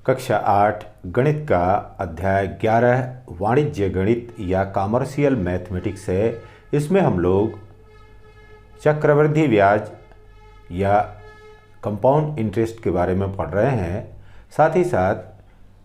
कक्षा 8 गणित का अध्याय 11 वाणिज्य गणित या कॉमर्शियल मैथमेटिक्स है। इसमें हम लोग चक्रवृद्धि ब्याज या कंपाउंड इंटरेस्ट के बारे में पढ़ रहे हैं। साथ ही साथ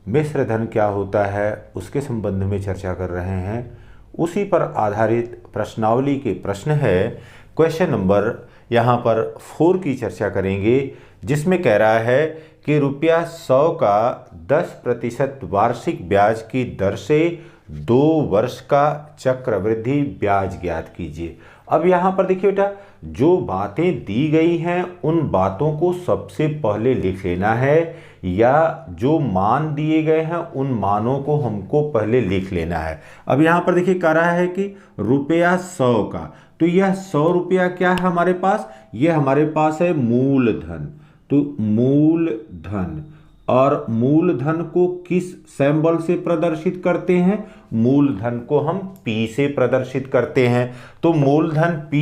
मिश्र धन क्या होता है उसके संबंध में चर्चा कर रहे हैं। उसी पर आधारित प्रश्नावली के प्रश्न है। क्वेश्चन नंबर यहाँ पर 4 की चर्चा करेंगे, जिसमें कह रहा है कि ₹100 का 10% वार्षिक ब्याज की दर से 2 वर्ष का चक्रवृद्धि ब्याज ज्ञात कीजिए। अब यहाँ पर देखिए बेटा, जो बातें दी गई हैं उन बातों को सबसे पहले लिख लेना है, या जो मान दिए गए हैं उन मानों को हमको पहले लिख लेना है। अब यहाँ पर देखिए कह रहा है कि ₹100 का, तो यह 100 रुपया क्या है हमारे पास? यह हमारे पास है मूलधन। तो मूलधन, और मूलधन को किस सिंबल से प्रदर्शित करते हैं? मूलधन को हम P से प्रदर्शित करते हैं। तो मूलधन P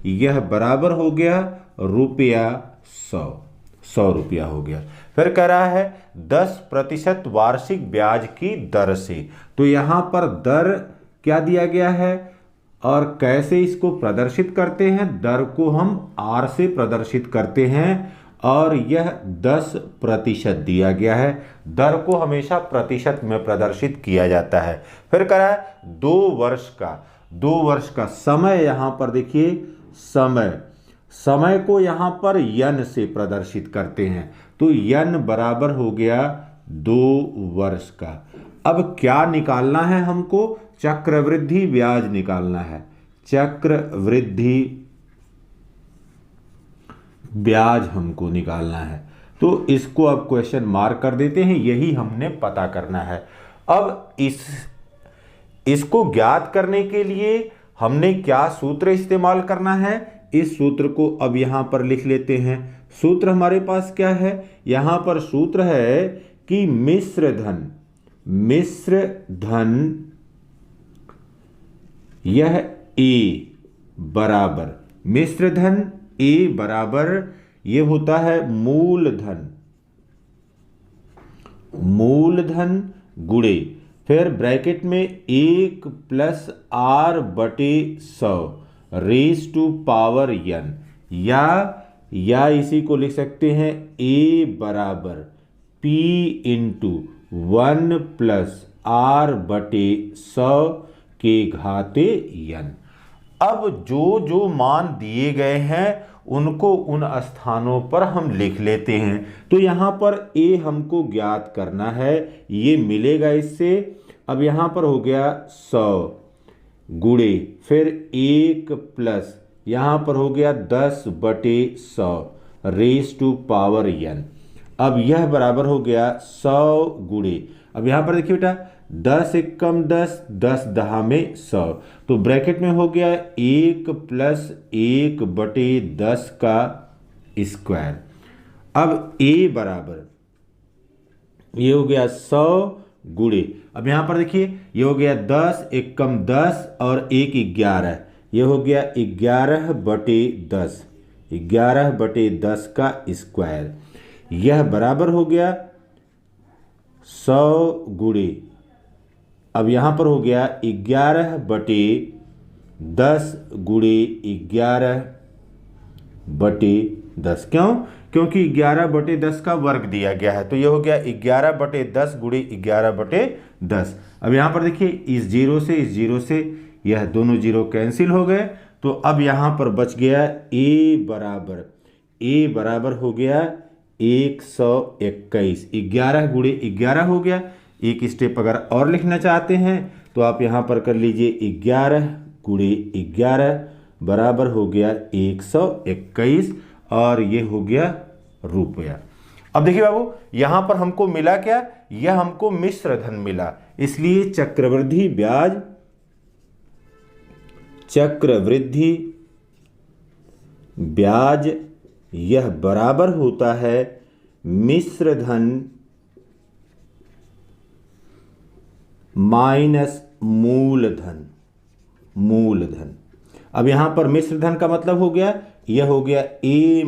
यह बराबर हो गया ₹100 रुपया हो गया। फिर कह रहा है 10% वार्षिक ब्याज की दर से, तो यहां पर दर क्या दिया गया है और कैसे इसको प्रदर्शित करते हैं? दर को हम R से प्रदर्शित करते हैं और यह 10% दिया गया है। दर को हमेशा प्रतिशत में प्रदर्शित किया जाता है। फिर कह रहा है 2 वर्ष का समय, यहां पर देखिए समय को यहां पर यन से प्रदर्शित करते हैं। तो यन बराबर हो गया 2 वर्ष का। अब क्या निकालना है हमको? चक्रवृद्धि ब्याज निकालना है। चक्रवृद्धि ब्याज हमको निकालना है। तो इसको अब क्वेश्चन मार्क कर देते हैं, यही हमने पता करना है। अब इसको ज्ञात करने के लिए हमने क्या सूत्र इस्तेमाल करना है? इस सूत्र को अब यहां पर लिख लेते हैं। सूत्र हमारे पास क्या है? यहां पर सूत्र है कि मिश्र धन यह A बराबर, मिश्र धन A बराबर ये होता है मूलधन गुणे, फिर ब्रैकेट में 1 + R/100 raise to power n, या इसी को लिख सकते हैं A बराबर P × 1 + R/100 के घाते n। अब जो मान दिए गए हैं उनको उन स्थानों पर हम लिख लेते हैं। तो यहां पर A हमको ज्ञात करना है, ये मिलेगा इससे। अब यहां पर हो गया 100 गुणे, फिर 1 प्लस यहां पर हो गया 10/100 रेज़ टू पावर n। अब यह बराबर हो गया 100 गुणे, अब यहां पर देखिए बेटा 10 × 10, 10 10 में 100, तो ब्रैकेट में हो गया 1 + 1/10 का स्क्वायर। अब A बराबर ये हो गया 100 गुणे, अब यहां पर देखिए ये हो गया 10 × 10 और 1 11, ये हो गया 11/10, 11/10 का स्क्वायर। यह बराबर हो गया 100 गुणे, अब यहां पर हो गया 11/10 गुणे 11/10। क्यों? क्योंकि 11/10 का वर्ग दिया गया है, तो ये हो गया 11/10 गुणे 11/10। अब यहां पर देखिए इस 0 से यह दोनों 0 कैंसिल हो गए, तो अब यहां पर बच गया A बराबर हो गया 121, 11 गुणे 11 हो गया। एक स्टेप अगर और लिखना चाहते हैं तो आप यहां पर कर लीजिए 11 गुणे 11 बराबर हो गया 121, और ये हो गया रुपया। अब देखिए बाबू, यहां पर हमको मिला क्या? यह हमको मिश्र धन मिला, इसलिए चक्रवृद्धि ब्याज यह बराबर होता है मिश्र धन माइनस मूलधन। अब यहां पर मिश्र धन का मतलब हो गया, यह हो गया A -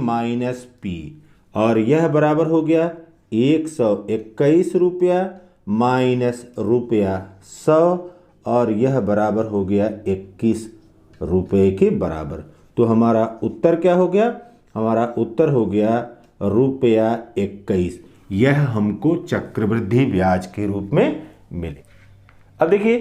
P, और यह बराबर हो गया 121 रुपया माइनस रुपया 100 और यह बराबर हो गया 21 रुपये के बराबर। तो हमारा उत्तर क्या हो गया? हमारा उत्तर हो गया रुपया 21। यह हमको चक्रवृद्धि ब्याज के रूप में मिले। अब देखिए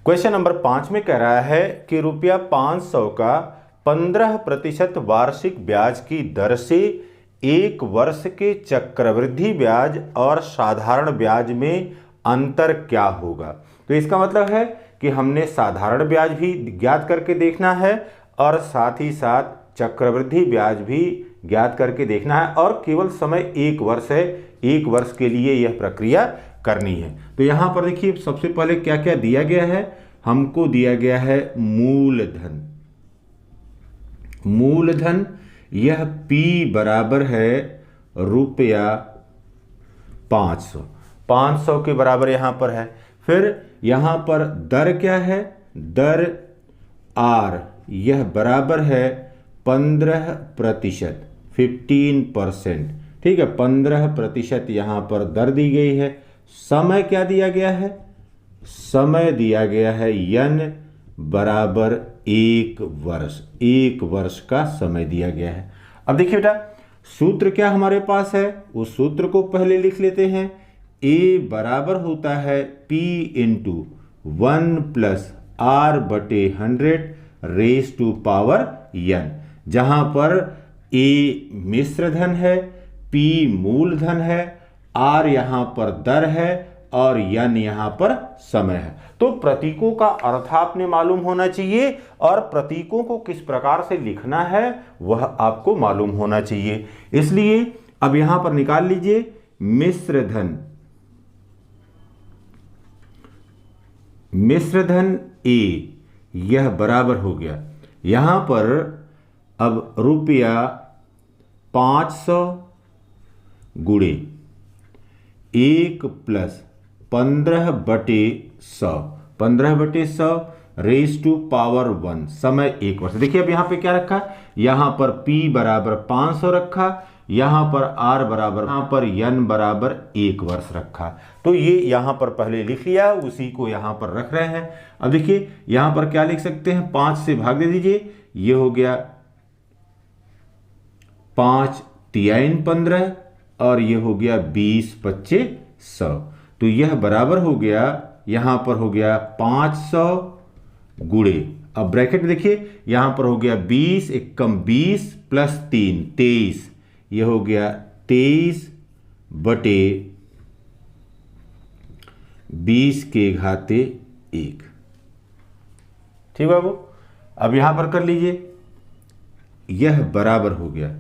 क्वेश्चन नंबर 5 में कह रहा है कि रुपया 500 का 15% वार्षिक ब्याज की दर से 1 वर्ष के चक्रवृद्धि ब्याज और साधारण ब्याज में अंतर क्या होगा। तो इसका मतलब है कि हमने साधारण ब्याज भी ज्ञात करके देखना है और साथ ही साथ चक्रवृद्धि ब्याज भी ज्ञात करके देखना है, और केवल समय 1 वर्ष है, 1 वर्ष के लिए यह प्रक्रिया करनी है। तो यहाँ पर देखिए सबसे पहले क्या क्या दिया गया है। हमको दिया गया है मूलधन। मूलधन यह P बराबर है रुपया 500, 500 के बराबर यहाँ पर है। फिर यहाँ पर दर क्या है? दर R यह बराबर है 15%, 15%। ठीक है, 15% यहाँ पर दर दी गई है। समय क्या दिया गया है? समय दिया गया है N बराबर 1 वर्ष, 1 वर्ष का समय दिया गया है। अब देखिए बेटा सूत्र क्या हमारे पास है, उस सूत्र को पहले लिख लेते हैं। A बराबर होता है P इंटू 1 प्लस R बटे 100 रेज टू पावर N, जहां पर A मिश्रधन है, P मूलधन है, R यहां पर दर है और N यहां पर समय है। तो प्रतीकों का अर्थ आपने मालूम होना चाहिए और प्रतीकों को किस प्रकार से लिखना है वह आपको मालूम होना चाहिए। इसलिए अब यहां पर निकाल लीजिए मिश्रधन, मिश्रधन A यह बराबर हो गया यहां पर अब रुपया 500 गुणे 1 प्लस 15 बटे 100, 15 बटे 100 रेज टू पावर 1, समय 1 वर्ष। देखिए अब यहाँ पे क्या रखा, यहाँ पर P बराबर 500 रखा, यहाँ पर R बराबर, यहाँ पर N बराबर 1 वर्ष रखा। तो ये यहाँ पर पहले लिख लिया, उसी को यहाँ पर रख रहे हैं। अब देखिए यहाँ पर क्या लिख सकते हैं, 5 से भाग दे दीजिए, ये हो गया 5 तियाइन 15 और ये हो गया 20 पच्चे 100। तो यह बराबर हो गया, यहां पर हो गया 500 गुणे, अब ब्रैकेट में देखिए यहां पर हो गया 20 एकम 20 प्लस 3 23, यह हो गया 23 बटे 20 के घाते 1। ठीक बाबू, अब यहां पर कर लीजिए, यह बराबर हो गया,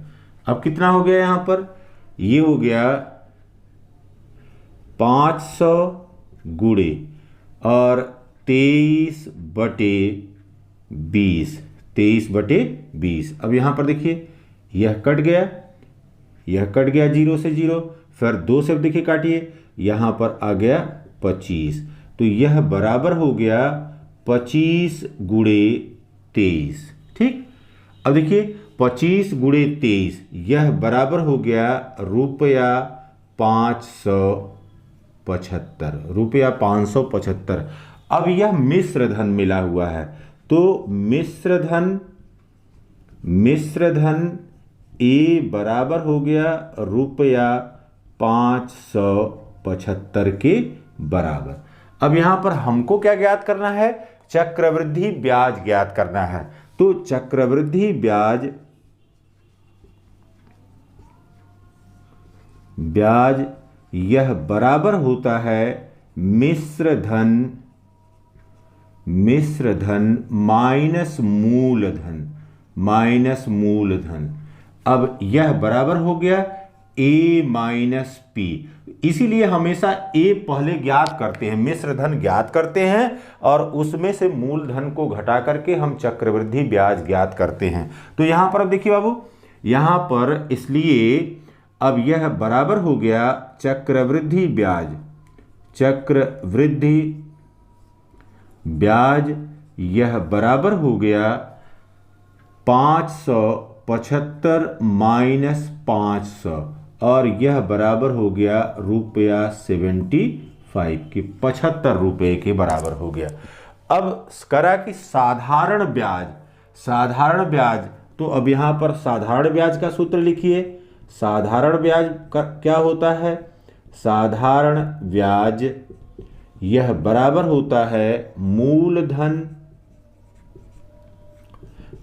अब कितना हो गया यहां पर, ये हो गया 500 गुणे और 23 बटे 20, 23 बटे 20। अब यहां पर देखिए यह कट गया, यह कट गया 0 से 0, फिर 2 से देखिए काटिए, यहां पर आ गया 25। तो यह बराबर हो गया 25 गुणे 23। ठीक, अब देखिए 25 गुणे 23 यह बराबर हो गया रुपया 575, रुपया 575। अब यह मिश्रधन मिला हुआ है, तो मिश्रधन A बराबर हो गया रुपया 575 के बराबर। अब यहां पर हमको क्या ज्ञात करना है, चक्रवृद्धि ब्याज ज्ञात करना है। तो चक्रवृद्धि ब्याज यह बराबर होता है मिश्रधन माइनस मूलधन। अब यह बराबर हो गया A माइनस P, इसीलिए हमेशा A पहले ज्ञात करते हैं, मिश्रधन ज्ञात करते हैं और उसमें से मूलधन को घटा करके हम चक्रवृद्धि ब्याज ज्ञात करते हैं। तो यहां पर अब देखिए बाबू, यहां पर इसलिए अब यह बराबर हो गया चक्रवृद्धि ब्याज यह बराबर हो गया 575 माइनस 500 और यह बराबर हो गया ₹75 के, 75 रुपये के बराबर हो गया। अब करा कि साधारण ब्याज, साधारण ब्याज, तो अब यहाँ पर साधारण ब्याज का सूत्र लिखिए। साधारण ब्याज का क्या होता है? साधारण ब्याज यह बराबर होता है मूलधन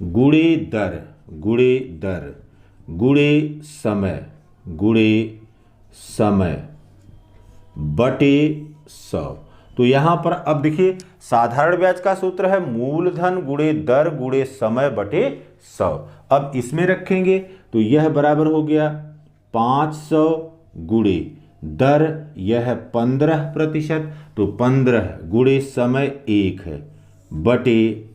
गुणे दर, गुणे दर, गुणे समय, गुणे समय बटे 100। तो यहां पर अब देखिए साधारण ब्याज का सूत्र है मूलधन गुणे दर गुणे समय बटे 100। अब इसमें रखेंगे तो यह बराबर हो गया 500 गुणे दर, यह 15%, तो 15 गुणे समय 1 है बटे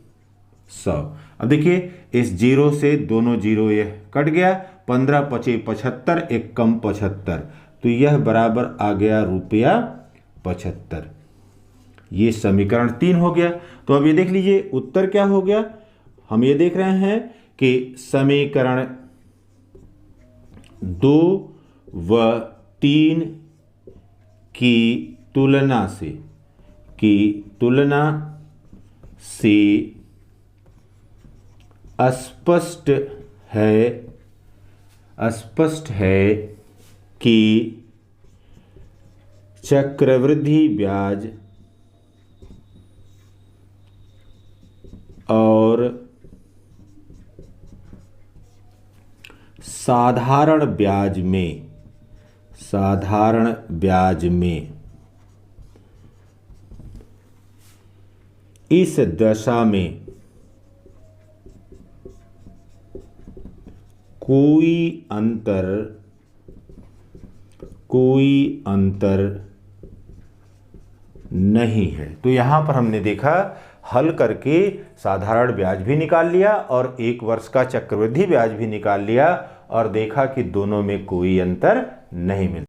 100। अब देखिए इस जीरो से दोनों जीरो यह कट गया, 15 पचे 75, एक कम 75, तो यह बराबर आ गया ₹75। ये समीकरण 3 हो गया। तो अब ये देख लीजिए उत्तर क्या हो गया। हम ये देख रहे हैं कि समीकरण 2 व 3 की तुलना से स्पष्ट है कि चक्रवृद्धि ब्याज और साधारण ब्याज में इस दशा में कोई अंतर नहीं है। तो यहां पर हमने देखा हल करके साधारण ब्याज भी निकाल लिया और 1 वर्ष का चक्रवृद्धि ब्याज भी निकाल लिया और देखा कि दोनों में कोई अंतर नहीं मिलता।